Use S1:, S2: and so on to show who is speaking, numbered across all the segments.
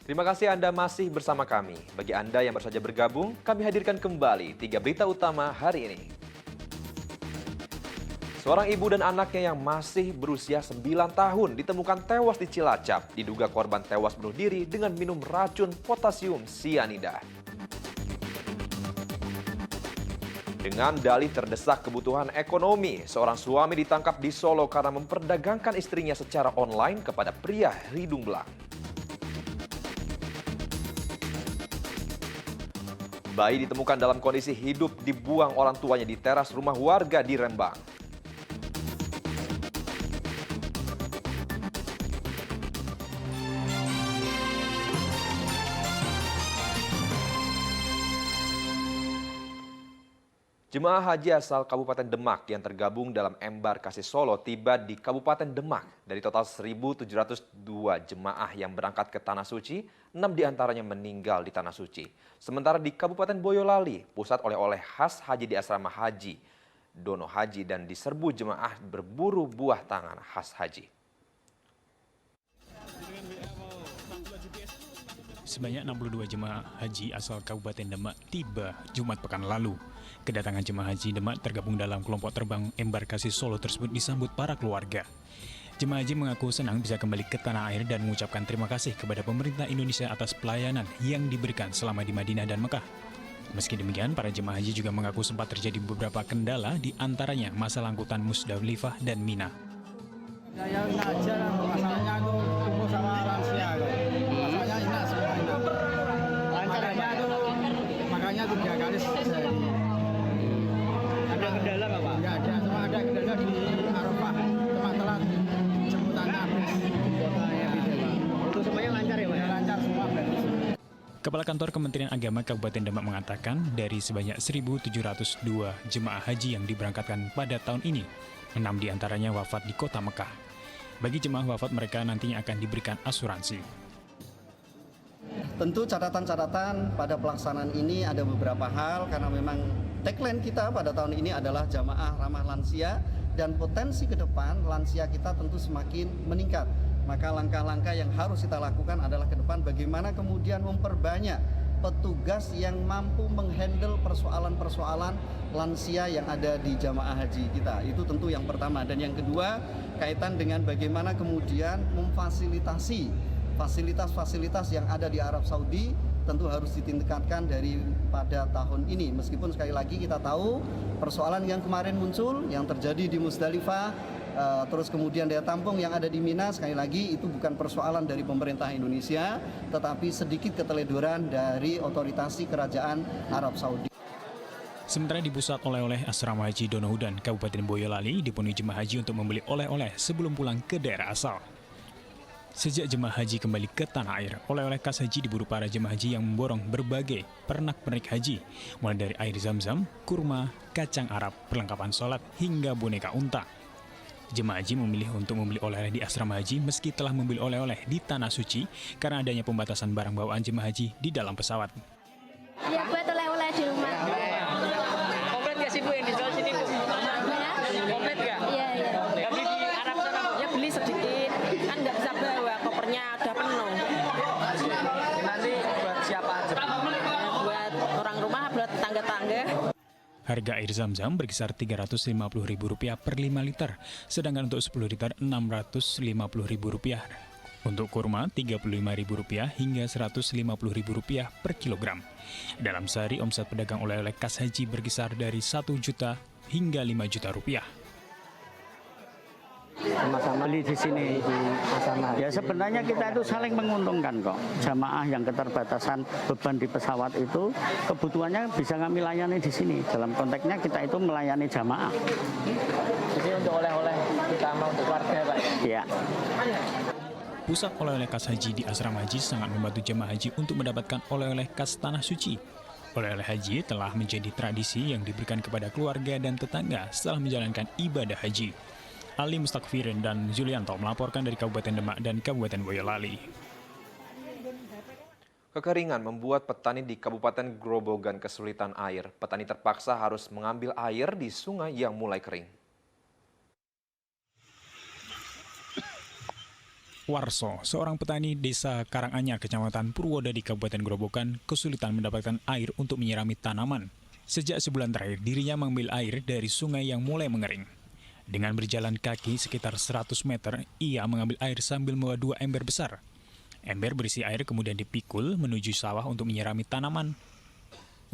S1: Terima kasih Anda masih bersama kami. Bagi Anda yang baru saja bergabung, kami hadirkan kembali 3 berita utama hari ini. Seorang ibu dan anaknya yang masih berusia 9 tahun ditemukan tewas di Cilacap. Diduga korban tewas bunuh diri dengan minum racun potasium sianida. Dengan dalih terdesak kebutuhan ekonomi, seorang suami ditangkap di Solo karena memperdagangkan istrinya secara online kepada pria hidung belang. Bayi ditemukan dalam kondisi hidup dibuang orang tuanya di teras rumah warga di Rembang. Jemaah haji asal Kabupaten Demak yang tergabung dalam Embarkasi Solo tiba di Kabupaten Demak. Dari total 1.702 jemaah yang berangkat ke Tanah Suci, 6 diantaranya meninggal di Tanah Suci. Sementara di Kabupaten Boyolali, pusat oleh-oleh khas haji di asrama haji Dono Haji dan diserbu jemaah berburu buah tangan khas haji.
S2: Sebanyak 62 jemaah haji asal Kabupaten Demak tiba Jumat pekan lalu. Kedatangan jemaah haji Demak tergabung dalam kelompok terbang Embarkasi Solo tersebut disambut para keluarga. Jemaah haji mengaku senang bisa kembali ke tanah air dan mengucapkan terima kasih kepada pemerintah Indonesia atas pelayanan yang diberikan selama di Madinah dan Mekah. Meski demikian, para jemaah haji juga mengaku sempat terjadi beberapa kendala, di antaranya masalah angkutan Musdalifah dan Mina.
S3: Ya aja lah, masalahnya aku umur sama lansia. Masalahnya enak semua enak. Makanya aku 3 kali sehari. Ada kendala nggak Pak? Nggak ada, cuma ada kendala di Arafah. Cuma telat jemputannya habis. Untuk semuanya lancar ya Pak? Ya lancar semua berarti.
S2: Kepala Kantor Kementerian Agama Kabupaten Demak mengatakan dari sebanyak 1.702 jemaah haji yang diberangkatkan pada tahun ini, 6 diantaranya wafat di kota Mekah. Bagi jemaah wafat mereka nantinya akan diberikan asuransi.
S4: Tentu catatan-catatan pada pelaksanaan ini ada beberapa hal karena memang tagline kita pada tahun ini adalah jamaah ramah lansia dan potensi ke depan lansia kita tentu semakin meningkat. Maka langkah-langkah yang harus kita lakukan adalah ke depan bagaimana kemudian memperbanyak petugas yang mampu menghandle persoalan-persoalan lansia yang ada di jamaah haji kita. Itu tentu yang pertama. Dan yang kedua, kaitan dengan bagaimana kemudian memfasilitasi fasilitas-fasilitas yang ada di Arab Saudi tentu harus ditingkatkan pada tahun ini. Meskipun sekali lagi kita tahu persoalan yang kemarin muncul, yang terjadi di Musdalifah, terus kemudian daya tampung yang ada di Mina, sekali lagi itu bukan persoalan dari pemerintah Indonesia, tetapi sedikit keteledoran dari otoritasi kerajaan Arab Saudi.
S2: Sementara di pusat oleh-oleh asrama haji Dono Hudan, Kabupaten Boyolali, dipenuhi jemaah haji untuk membeli oleh-oleh sebelum pulang ke daerah asal. Sejak jemaah haji kembali ke tanah air, oleh-oleh khas haji diburu para jemaah haji yang memborong berbagai pernak-pernik haji, mulai dari air zam-zam, kurma, kacang Arab, perlengkapan sholat, hingga boneka unta. Jemaah haji memilih untuk membeli oleh-oleh di asrama haji meski telah membeli oleh-oleh di Tanah Suci karena adanya pembatasan barang bawaan jemaah haji di dalam pesawat.
S5: Ya, buat oleh-oleh di rumah.
S6: Komplit nggak sih Bu yang dijual sini Bu? Komplit nggak?
S5: Iya.
S6: Nggak beli di Arab sana Bu?
S5: Ya beli sedikit, kan nggak bisa bawa, kopernya udah penuh.
S6: Nanti buat siapa aja?
S5: Buat orang rumah, buat tetangga-tetangga.
S2: Harga air zam-zam berkisar Rp350.000 per 5 liter, sedangkan untuk 10 liter Rp650.000. Untuk kurma Rp35.000 hingga Rp150.000 per kilogram. Dalam sehari omset pedagang oleh-oleh khas haji berkisar dari 1 juta hingga 5 juta rupiah.
S7: Sama-sama beli di sini di asrama. Ya sebenarnya kita itu saling menguntungkan kok. Jamaah yang keterbatasan beban di pesawat itu kebutuhannya bisa kami layani di sini. Dalam konteksnya kita itu melayani jamaah.
S6: Jadi untuk oleh-oleh utama untuk keluarga Pak?
S7: Iya.
S2: Pusat oleh-oleh khas haji di asrama haji sangat membantu jemaah haji untuk mendapatkan oleh-oleh khas Tanah Suci. Oleh-oleh haji telah menjadi tradisi yang diberikan kepada keluarga dan tetangga setelah menjalankan ibadah haji. Ali Mustakfirin dan Julianto melaporkan dari Kabupaten Demak dan Kabupaten Boyolali.
S1: Kekeringan membuat petani di Kabupaten Grobogan kesulitan air. Petani terpaksa harus mengambil air di sungai yang mulai kering.
S2: Warso, seorang petani desa Karanganyar, Kecamatan Purwodadi, Kabupaten Grobogan, kesulitan mendapatkan air untuk menyirami tanaman. Sejak sebulan terakhir, dirinya mengambil air dari sungai yang mulai mengering. Dengan berjalan kaki sekitar 100 meter, ia mengambil air sambil membawa 2 ember besar. Ember berisi air kemudian dipikul menuju sawah untuk menyirami tanaman.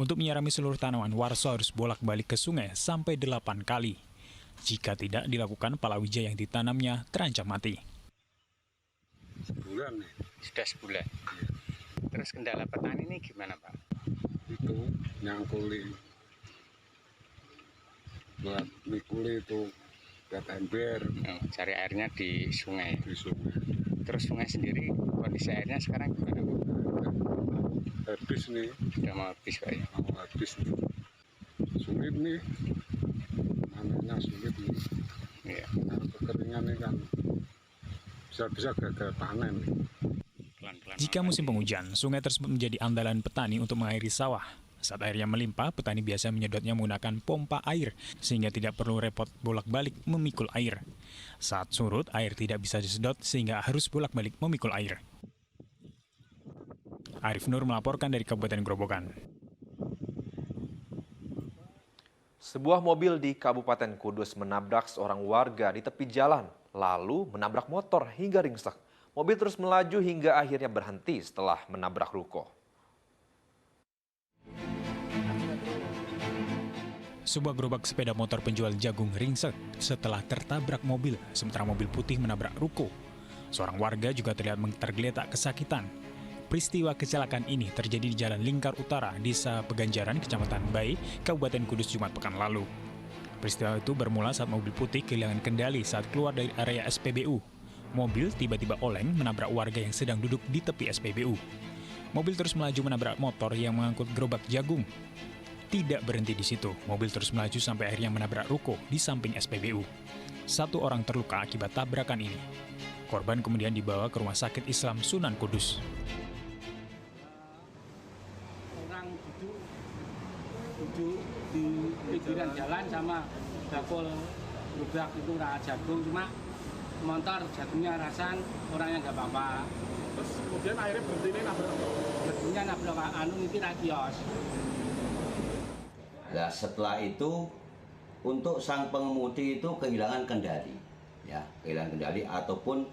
S2: Untuk menyirami seluruh tanaman, Warso harus bolak-balik ke sungai sampai 8 kali. Jika tidak dilakukan, palawija yang ditanamnya terancam mati.
S8: Sebulan nih.
S9: Sudah sebulan. Terus kendala petani ini gimana, Pak?
S8: Itu nyangkuli buat mikuli itu buat ember
S9: Cari airnya di sungai.
S8: di sungai.
S9: Terus sungai sendiri kondisi airnya sekarang gimana, Pak?
S8: Habis nih,
S9: Sudah mau habis, Pak, ya?
S8: mau habis nih. Sulit nih, mananya sulit nih.
S9: Iya.
S8: Karena kekeringan ini kan bisa gagal panen nih.
S9: Pelan-pelan.
S2: Jika musim penghujan, sungai tersebut menjadi andalan petani untuk mengairi sawah. Saat airnya melimpah, petani biasa menyedotnya menggunakan pompa air, sehingga tidak perlu repot bolak-balik memikul air. Saat surut, air tidak bisa disedot, sehingga harus bolak-balik memikul air. Arif Nur melaporkan dari Kabupaten Grobogan.
S1: Sebuah mobil di Kabupaten Kudus menabrak seorang warga di tepi jalan, lalu menabrak motor hingga ringsek. Mobil terus melaju hingga akhirnya berhenti setelah menabrak ruko.
S2: Sebuah gerobak sepeda motor penjual jagung ringsek setelah tertabrak mobil, sementara mobil putih menabrak ruko. Seorang warga juga terlihat tergeletak kesakitan. Peristiwa kecelakaan ini terjadi di Jalan Lingkar Utara, Desa Peganjaran, Kecamatan Bai, Kabupaten Kudus, Jumat pekan lalu. Peristiwa itu bermula saat mobil putih kehilangan kendali saat keluar dari area SPBU. Mobil tiba-tiba oleng menabrak warga yang sedang duduk di tepi SPBU. Mobil terus melaju menabrak motor yang mengangkut gerobak jagung. Tidak berhenti di situ, mobil terus melaju sampai akhirnya menabrak ruko di samping SPBU. 1 orang terluka akibat tabrakan ini. Korban kemudian dibawa ke Rumah Sakit Islam Sunan Kudus.
S3: Orang duduk di pinggiran jalan sama bakul gerobak itu rahat jagung, cuma motor jagungnya rasan, orangnya nggak apa-apa.
S10: Terus kemudian akhirnya berhenti ini nabrak.
S3: Jagungnya nabrak itu rakios.
S11: Nah, setelah itu untuk sang pengemudi itu kehilangan kendali, ya, kehilangan kendali ataupun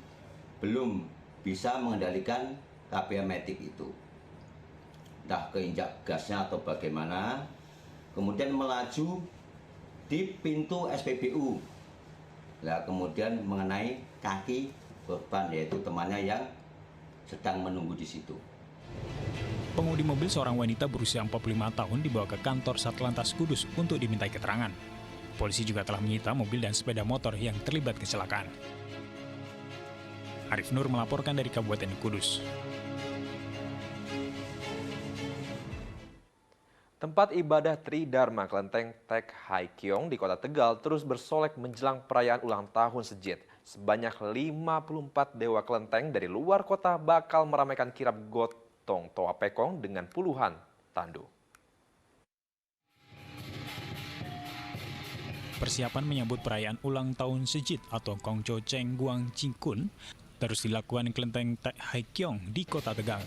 S11: belum bisa mengendalikan KPM Matic itu. Entah keinjak gasnya atau bagaimana, kemudian melaju di pintu SPBU. Nah, kemudian mengenai kaki korban, yaitu temannya yang sedang menunggu di situ.
S2: Pengemudi mobil seorang wanita berusia 45 tahun dibawa ke kantor Satlantas Kudus untuk dimintai keterangan. Polisi juga telah menyita mobil dan sepeda motor yang terlibat kecelakaan. Arif Nur melaporkan dari Kabupaten Kudus.
S1: Tempat ibadah Tridharma Kelenteng Tek Hai Kiong di Kota Tegal terus bersolek menjelang perayaan ulang tahun Sejit. Sebanyak 54 dewa kelenteng dari luar kota bakal meramaikan kirap gotong Toa Pekong dengan puluhan tandu.
S2: Persiapan menyambut perayaan ulang tahun Sejit atau Kongco Cheng Guang Cingkun terus dilakukan Kelenteng Tek Hai Kiong di Kota Tegal.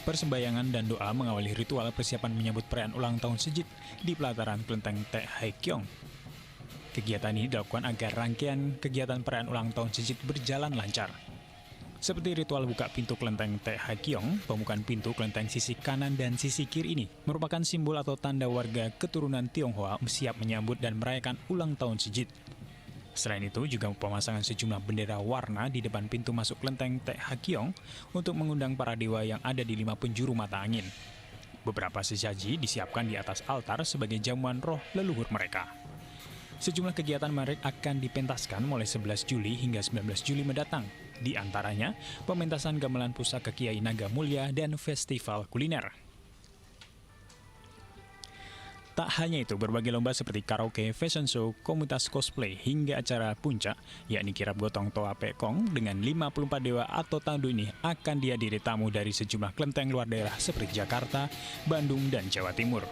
S2: Persembahyangan dan doa mengawali ritual persiapan menyambut perayaan ulang tahun Sejit di pelataran Kelenteng Tek Hai Kiong. Kegiatan ini dilakukan agar rangkaian kegiatan perayaan ulang tahun Sejit berjalan lancar. Seperti ritual buka pintu Kelenteng Tek Hai Kiong, pembukaan pintu kelenteng sisi kanan dan sisi kiri ini merupakan simbol atau tanda warga keturunan Tionghoa siap menyambut dan merayakan ulang tahun Sejit. Selain itu juga pemasangan sejumlah bendera warna di depan pintu masuk Kelenteng Tek Hai Kiong untuk mengundang para dewa yang ada di 5 penjuru mata angin. Beberapa sesaji disiapkan di atas altar sebagai jamuan roh leluhur mereka. Sejumlah kegiatan menarik akan dipentaskan mulai 11 Juli hingga 19 Juli mendatang. Di antaranya, pementasan gamelan pusaka Kiai Naga Mulya dan festival kuliner. Tak hanya itu, berbagai lomba seperti karaoke, fashion show, komunitas cosplay, hingga acara puncak, yakni kirap gotong Toa Pekong dengan 54 dewa atau tandu ini akan dihadiri tamu dari sejumlah kelenteng luar daerah seperti Jakarta, Bandung, dan Jawa Timur.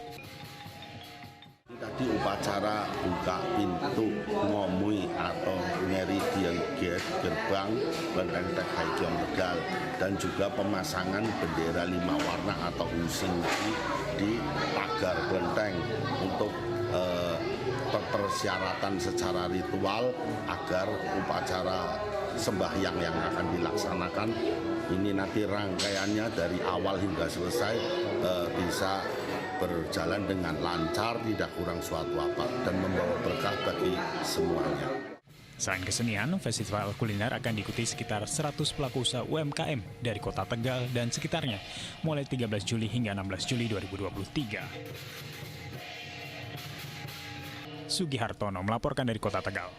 S8: Tadi upacara buka pintu ngomui atau meridian gas gerbang Kelenteng Tek Haikiong Tegal dan juga pemasangan bendera 5 warna atau usi-usi di pagar kelenteng untuk persyaratan secara ritual agar upacara sembahyang yang akan dilaksanakan ini nanti rangkaiannya dari awal hingga selesai bisa berjalan dengan lancar, tidak kurang suatu apa, dan membawa berkah bagi semuanya.
S2: Selain kesenian, festival kuliner akan diikuti sekitar 100 pelaku usaha UMKM dari Kota Tegal dan sekitarnya, mulai 13 Juli hingga 16 Juli 2023. Sugihartono melaporkan dari Kota Tegal.